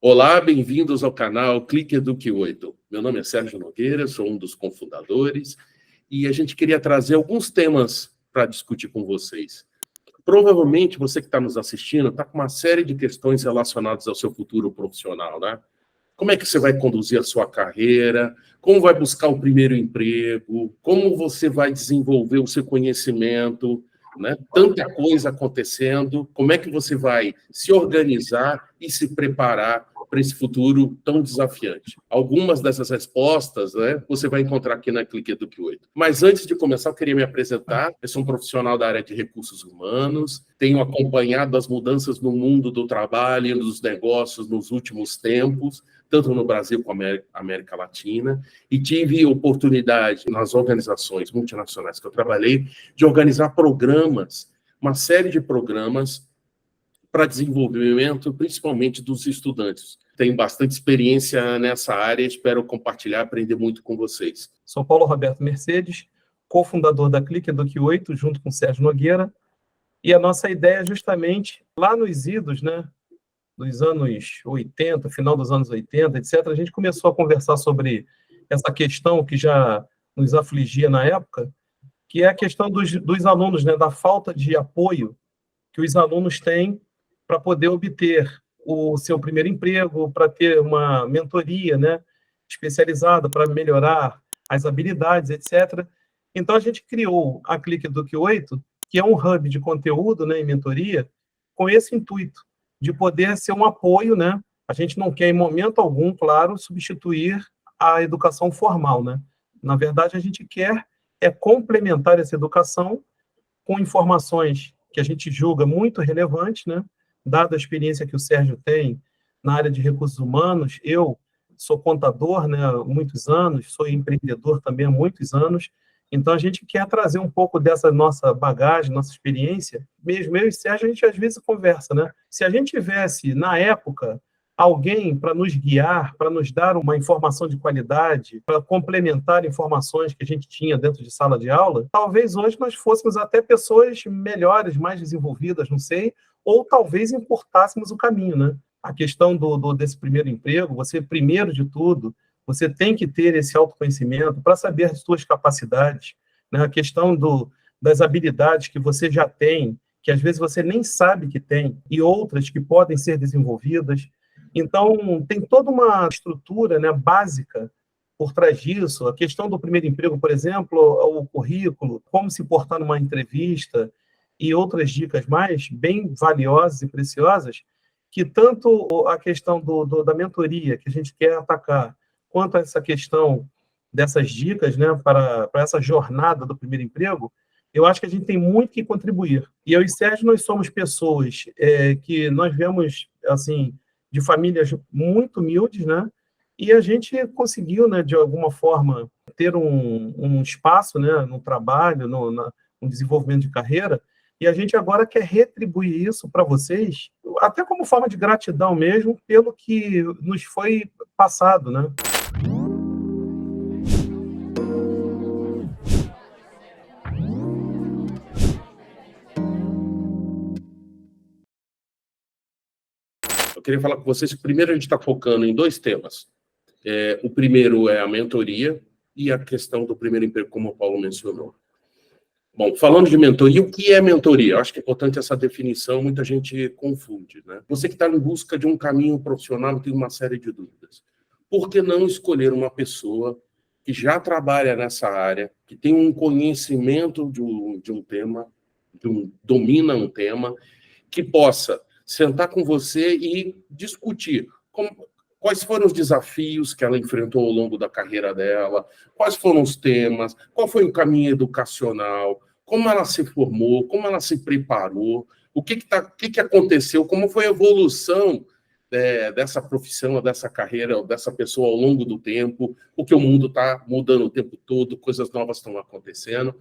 Olá, bem-vindos ao canal Clique Eduque 8. Meu nome é Sérgio Nogueira, sou um dos cofundadores e a gente queria trazer alguns temas para discutir com vocês. Provavelmente você que está nos assistindo está com uma série de questões relacionadas ao seu futuro profissional, né? Como é que você vai conduzir a sua carreira? Como vai buscar o primeiro emprego? Como você vai desenvolver o seu conhecimento? Né? Tanta coisa acontecendo. Como é que você vai se organizar e se preparar para esse futuro tão desafiante? Algumas dessas respostas, né, você vai encontrar aqui na Clique Eduque 8. Mas antes de começar, eu queria me apresentar. Eu sou um profissional da área de recursos humanos, tenho acompanhado as mudanças no mundo do trabalho e dos negócios nos últimos tempos, tanto no Brasil como na América Latina, e tive oportunidade nas organizações multinacionais que eu trabalhei de organizar programas, uma série de programas para desenvolvimento, principalmente dos estudantes. Tenho bastante experiência nessa área e espero compartilhar, aprender muito com vocês. Sou Paulo Roberto Mercedes, cofundador da Clique Eduque 8, junto com Sérgio Nogueira, e a nossa ideia é justamente, lá nos idos, né, dos anos 80, final dos anos 80, etc., a gente começou a conversar sobre essa questão que já nos afligia na época, que é a questão dos alunos, né, da falta de apoio que os alunos têm para poder obter o seu primeiro emprego, para ter uma mentoria, né, especializada para melhorar as habilidades, etc. Então, a gente criou a Clique Eduque 8, que é um hub de conteúdo, né, e mentoria, com esse intuito de poder ser um apoio, né? A gente não quer, em momento algum, claro, substituir a educação formal, né? Na verdade, a gente quer complementar essa educação com informações que a gente julga muito relevantes, né? Dada a experiência que o Sérgio tem na área de recursos humanos, eu sou contador, né, há muitos anos, sou empreendedor também há muitos anos, então a gente quer trazer um pouco dessa nossa bagagem, nossa experiência. Mesmo eu e Sérgio, a gente às vezes conversa, né? Se a gente tivesse, na época, alguém para nos guiar, para nos dar uma informação de qualidade, para complementar informações que a gente tinha dentro de sala de aula, talvez hoje nós fôssemos até pessoas melhores, mais desenvolvidas, não sei, ou talvez encurtássemos o caminho, né? A questão desse primeiro emprego, você, primeiro de tudo, você tem que ter esse autoconhecimento para saber as suas capacidades, né? A questão das habilidades que você já tem, que às vezes você nem sabe que tem, e outras que podem ser desenvolvidas. Então, tem toda uma estrutura, né, básica por trás disso. A questão do primeiro emprego, por exemplo, o currículo, como se portar numa entrevista e outras dicas mais bem valiosas e preciosas, que tanto a questão da mentoria que a gente quer atacar, quanto a essa questão dessas dicas, né, para essa jornada do primeiro emprego, eu acho que a gente tem muito que contribuir. E eu e Sérgio, nós somos pessoas que nós vemos, assim, de famílias muito humildes, né? E a gente conseguiu, né, de alguma forma, ter um espaço, né, no trabalho, no desenvolvimento de carreira, e a gente agora quer retribuir isso para vocês, até como forma de gratidão mesmo, pelo que nos foi passado, né? Eu queria falar com vocês que primeiro a gente está focando em dois temas. O primeiro é a mentoria e a questão do primeiro emprego, como o Paulo mencionou. Bom, falando de mentoria, o que é mentoria? Eu acho que é importante essa definição, muita gente confunde, né? Você que está em busca de um caminho profissional tem uma série de dúvidas. Por que não escolher uma pessoa que já trabalha nessa área, que tem um conhecimento de um tema, domina um tema, que possa sentar com você e discutir quais foram os desafios que ela enfrentou ao longo da carreira dela, quais foram os temas, qual foi o caminho educacional, como ela se formou, como ela se preparou, o que aconteceu, como foi a evolução dessa profissão, dessa carreira, dessa pessoa ao longo do tempo, porque o mundo está mudando o tempo todo, coisas novas estão acontecendo.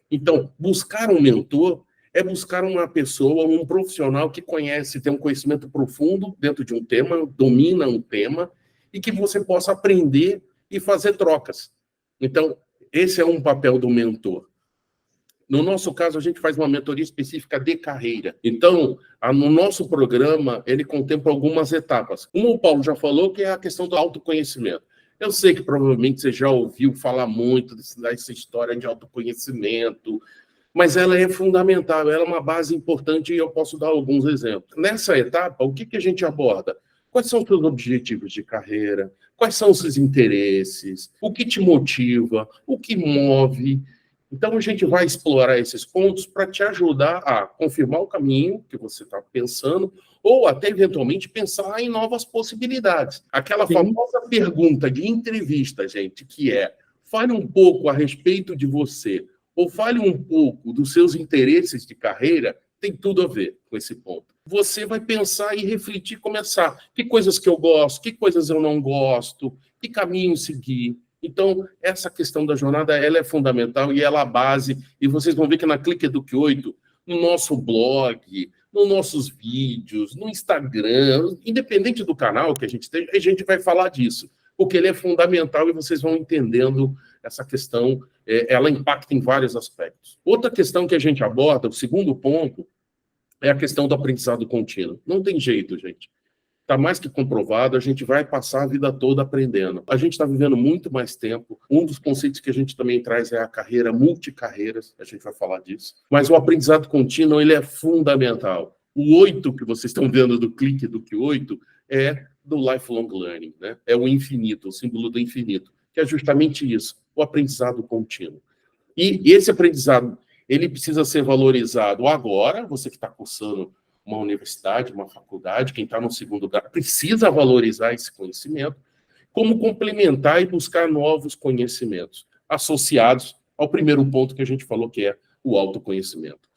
Então, buscar um mentor é buscar uma pessoa, um profissional que conhece, tem um conhecimento profundo dentro de um tema, domina um tema, e que você possa aprender e fazer trocas. Então, esse é um papel do mentor. No nosso caso, a gente faz uma mentoria específica de carreira. Então, no nosso programa, ele contempla algumas etapas. Como o Paulo já falou, que é a questão do autoconhecimento. Eu sei que provavelmente você já ouviu falar muito dessa história de autoconhecimento, mas ela é fundamental, ela é uma base importante e eu posso dar alguns exemplos. Nessa etapa, o que a gente aborda? Quais são os seus objetivos de carreira? Quais são os seus interesses? O que te motiva? O que move? Então, a gente vai explorar esses pontos para te ajudar a confirmar o caminho que você está pensando ou até, eventualmente, pensar em novas possibilidades. Aquela famosa pergunta de entrevista, gente, que é: fale um pouco a respeito de você ou fale um pouco dos seus interesses de carreira, tem tudo a ver com esse ponto. Você vai pensar e refletir, começar. Que coisas que eu gosto, que coisas eu não gosto, que caminho seguir. Então, essa questão da jornada, ela é fundamental e ela é a base. E vocês vão ver que na Clique Eduque 8, no nosso blog, nos nossos vídeos, no Instagram, independente do canal que a gente vai falar disso, porque ele é fundamental e vocês vão entendendo essa questão, ela impacta em vários aspectos. Outra questão que a gente aborda, o segundo ponto, é a questão do aprendizado contínuo. Não tem jeito, gente. Está mais que comprovado, a gente vai passar a vida toda aprendendo. A gente está vivendo muito mais tempo. Um dos conceitos que a gente também traz é a carreira multicarreiras, a gente vai falar disso. Mas o aprendizado contínuo, ele é fundamental. O 8 que vocês estão vendo do Clique Eduque 8 é do lifelong learning, né? É o infinito, o símbolo do infinito, que é justamente isso, o aprendizado contínuo. E esse aprendizado, ele precisa ser valorizado agora, você que está cursando uma universidade, uma faculdade, quem está no segundo grau, precisa valorizar esse conhecimento, como complementar e buscar novos conhecimentos, associados ao primeiro ponto que a gente falou, que é o autoconhecimento.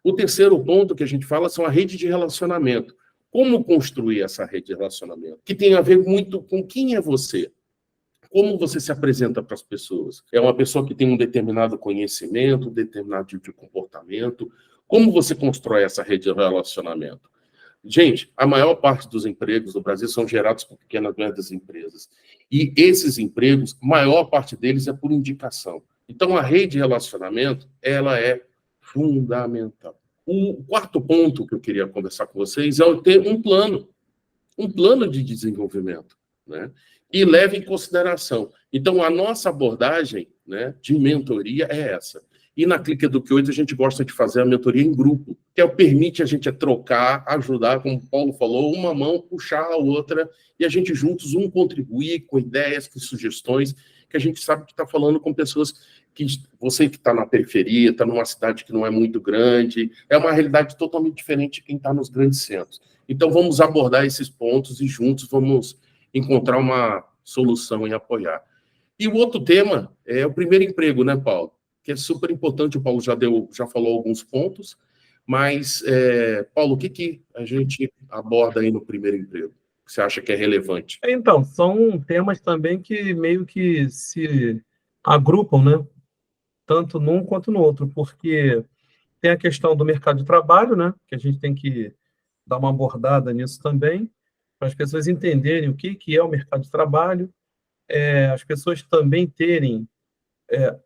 O terceiro ponto que a gente fala são a rede de relacionamento. Como construir essa rede de relacionamento? Que tem a ver muito com quem é você. Como você se apresenta para as pessoas? É uma pessoa que tem um determinado conhecimento, um determinado tipo de comportamento. Como você constrói essa rede de relacionamento? Gente, a maior parte dos empregos do Brasil são gerados por pequenas e médias empresas. E esses empregos, a maior parte deles é por indicação. Então, a rede de relacionamento, ela é fundamental. O quarto ponto que eu queria conversar com vocês é ter um plano de desenvolvimento, né? E leve em consideração. Então, a nossa abordagem, né, de mentoria é essa. E na Clique Eduque 8 a gente gosta de fazer a mentoria em grupo, que permite a gente trocar, ajudar, como o Paulo falou, uma mão puxar a outra e a gente juntos contribuir com ideias, com sugestões, que a gente sabe que está falando com pessoas que você que está na periferia, está numa cidade que não é muito grande, é uma realidade totalmente diferente de quem está nos grandes centros. Então vamos abordar esses pontos e juntos vamos encontrar uma solução e apoiar. E o outro tema é o primeiro emprego, né, Paulo? Que é super importante, o Paulo já falou alguns pontos, mas, Paulo, o que a gente aborda aí no primeiro emprego? Que você acha que é relevante? Então, são temas também que meio que se agrupam, né? Tanto num quanto no outro, porque tem a questão do mercado de trabalho, né? Que a gente tem que dar uma abordada nisso também, para as pessoas entenderem o que é o mercado de trabalho, as pessoas também terem,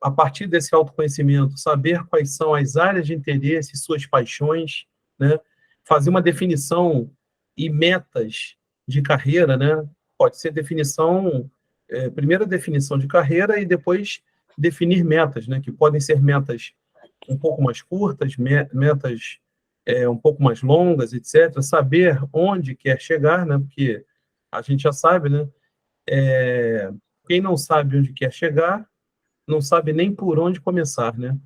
a partir desse autoconhecimento, saber quais são as áreas de interesse, suas paixões, né? Fazer uma definição e metas de carreira, né? Pode ser definição, primeiro definição de carreira e depois definir metas, né? Que podem ser metas um pouco mais curtas, metas um pouco mais longas, etc. Saber onde quer chegar, né? Porque a gente já sabe, né? Quem não sabe onde quer chegar, não sabe nem por onde começar, né?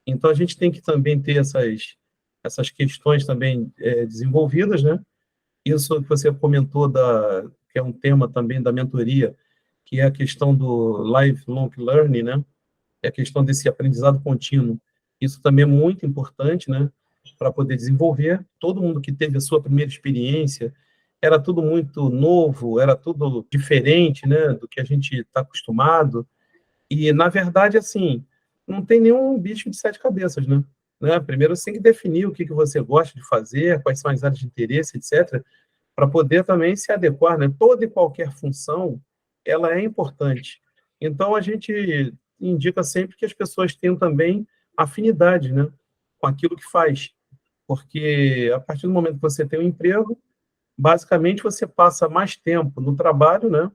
Então, a gente tem que também ter essas questões também desenvolvidas, né? Isso que você comentou, que é um tema também da mentoria, que é a questão do lifelong learning, né? É a questão desse aprendizado contínuo. Isso também é muito importante, né? Para poder desenvolver. Todo mundo que teve a sua primeira experiência, era tudo muito novo, era tudo diferente, né? Do que a gente está acostumado. E, na verdade, assim, não tem nenhum bicho de sete cabeças, né? Primeiro, você tem que definir o que você gosta de fazer, quais são as áreas de interesse, etc., para poder também se adequar, né? Toda e qualquer função, ela é importante. Então, a gente indica sempre que as pessoas tenham também afinidade, né, com aquilo que faz. Porque a partir do momento que você tem um emprego, basicamente você passa mais tempo no trabalho, né,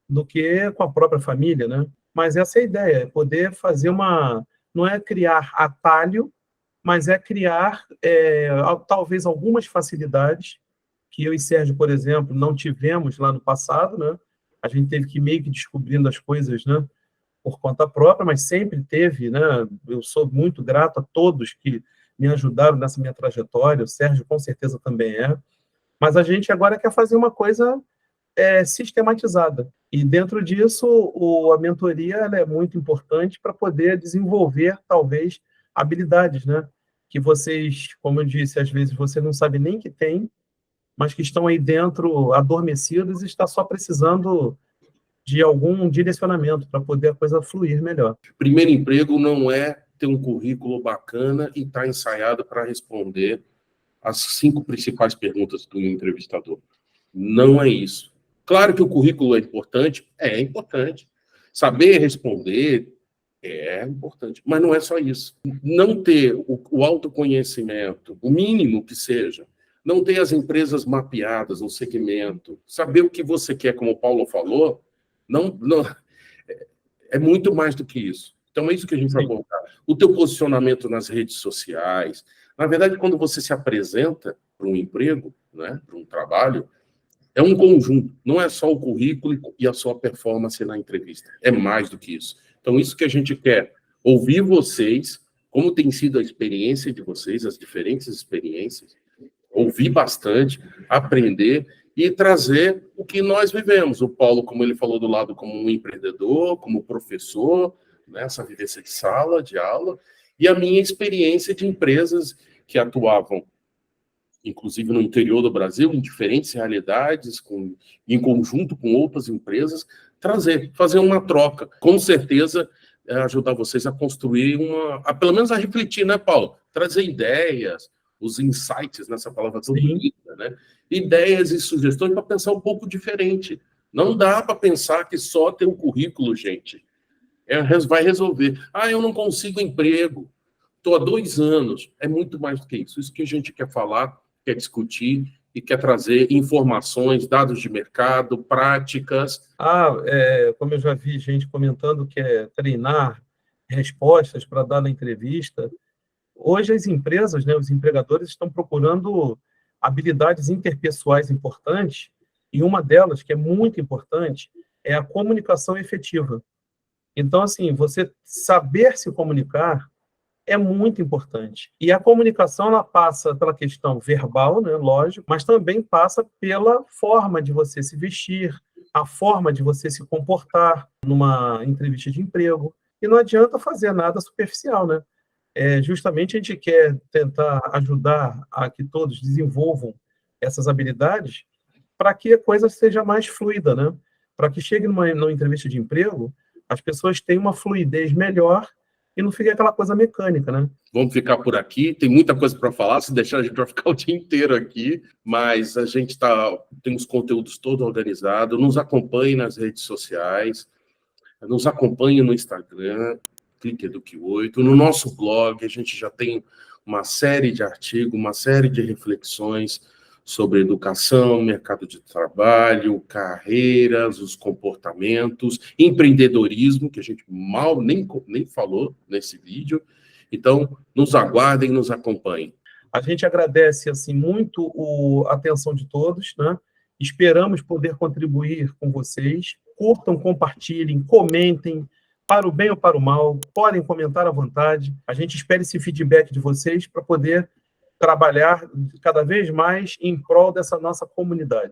do que com a própria família, né? Mas essa é a ideia, é poder fazer não é criar atalho, mas é criar talvez algumas facilidades que eu e Sérgio, por exemplo, não tivemos lá no passado, né? A gente teve que meio que descobrindo as coisas, né, por conta própria, mas sempre teve, né? Eu sou muito grato a todos que me ajudaram nessa minha trajetória, o Sérgio com certeza também é, mas a gente agora quer fazer uma coisa sistematizada. E dentro disso, a mentoria ela é muito importante para poder desenvolver, talvez, habilidades, né? Que vocês, como eu disse, às vezes você não sabe nem que tem, mas que estão aí dentro adormecidos e está só precisando de algum direcionamento para poder a coisa fluir melhor. Primeiro emprego não é ter um currículo bacana e estar ensaiado para responder as 5 principais perguntas do entrevistador. Não é isso. Claro que o currículo é importante. Saber responder é importante, mas não é só isso. Não ter o autoconhecimento, o mínimo que seja, não ter as empresas mapeadas no segmento, saber o que você quer, como o Paulo falou, não é muito mais do que isso. Então, é isso que a gente vai colocar. O teu posicionamento nas redes sociais. Na verdade, quando você se apresenta para um emprego, né, para um trabalho, é um conjunto. Não é só o currículo e a sua performance na entrevista. É mais do que isso. Então, isso que a gente quer, ouvir vocês, como tem sido a experiência de vocês, as diferentes experiências, ouvir bastante, aprender e trazer o que nós vivemos. O Paulo, como ele falou, do lado como um empreendedor, como professor, né, essa vivência de sala, de aula, e a minha experiência de empresas que atuavam, inclusive no interior do Brasil, em diferentes realidades, em conjunto com outras empresas, fazer uma troca. Com certeza, ajudar vocês a construir pelo menos a refletir, né, Paulo? Trazer ideias, os insights, nessa palavra tão bonita, né? Ideias e sugestões para pensar um pouco diferente. Não dá para pensar que só ter um currículo, gente, vai resolver. Eu não consigo emprego, estou há 2 anos. É muito mais do que isso. Isso que a gente quer falar, quer discutir e quer trazer informações, dados de mercado, práticas. Como eu já vi gente comentando que é treinar respostas para dar na entrevista. Hoje as empresas, né, os empregadores estão procurando habilidades interpessoais importantes, e uma delas, que é muito importante, é a comunicação efetiva. Então, assim, você saber se comunicar é muito importante. E a comunicação, ela passa pela questão verbal, né, lógico, mas também passa pela forma de você se vestir, a forma de você se comportar numa entrevista de emprego. E não adianta fazer nada superficial, né? Justamente a gente quer tentar ajudar a que todos desenvolvam essas habilidades para que a coisa seja mais fluida, né? Para que chegue numa entrevista de emprego, as pessoas tenham uma fluidez melhor e não fique aquela coisa mecânica, né? Vamos ficar por aqui, tem muita coisa para falar, se deixar a gente vai ficar o dia inteiro aqui, mas a gente tem os conteúdos todos organizados, nos acompanhe nas redes sociais, nos acompanhe no Instagram, Clique Eduque8, no nosso blog a gente já tem uma série de artigos, uma série de reflexões sobre educação, mercado de trabalho, carreiras, os comportamentos, empreendedorismo, que a gente mal nem falou nesse vídeo. Então, nos aguardem, nos acompanhem. A gente agradece assim muito a atenção de todos, né? Esperamos poder contribuir com vocês. Curtam, compartilhem, comentem, para o bem ou para o mal, podem comentar à vontade. A gente espera esse feedback de vocês para poder trabalhar cada vez mais em prol dessa nossa comunidade.